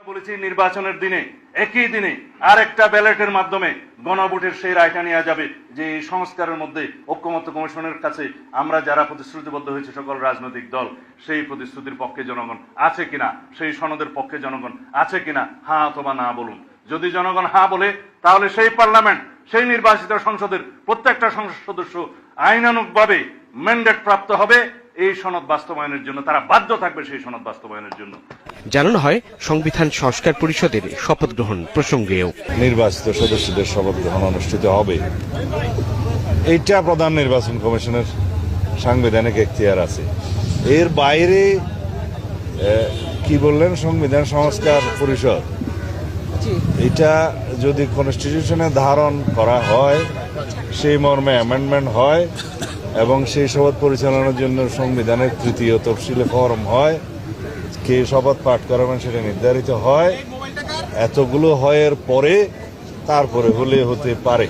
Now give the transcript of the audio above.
বলেছি নির্বাচনের দিনে একই দিনে আরেকটা ব্যালটের মাধ্যমে গণভোটের সেই রায়টা নেওয়া যাবে যে এই সংস্কারের মধ্যে ঐক্যমত্য কমিশনের কাছে আমরা যারা প্রতিশ্রুতিবদ্ধ হয়েছে সকল রাজনৈতিক দল সেই প্রতিশ্রুতির পক্ষে জনগণ আছে কিনা, সেই সনদের পক্ষে জনগণ আছে কিনা, হ্যাঁ অথবা না বলুন। যদি জনগণ হ্যাঁ বলে তাহলে সেই পার্লামেন্ট, সেই নির্বাচিত সংসদের প্রত্যেকটা সংসদ সদস্য আইনানুগভাবে ম্যান্ডেট প্রাপ্ত হবে এই সনদ বাস্তবায়নের জন্য, তারা বাধ্য থাকবে সেই সনদ বাস্তবায়নের জন্য। জানানো হয় সংবিধান সংস্কার পরিষদের শপথ গ্রহণ প্রসঙ্গেও নির্বাচিত সদস্যদের শপথ গ্রহণ অনুষ্ঠিত হবে। এইটা প্রধান নির্বাচন কমিশনের সাংবিধানিক এখতিয়ার আছে। এর বাইরে কি বললেন সংবিধান সংস্কার পরিষদ, এটা যদি কনস্টিটিউশনে ধারণ করা হয়, সেই মর্মে অ্যামেন্ডমেন্ট হয় এবং সেই শপথ পরিচালনার জন্য সংবিধানের তৃতীয় তফসিলে ফরম হয়, কে শপথ পাঠ করাবেন সেটা নির্ধারিত হয়, এতগুলো হয়ের পরে তারপরে হলে হতে পারে।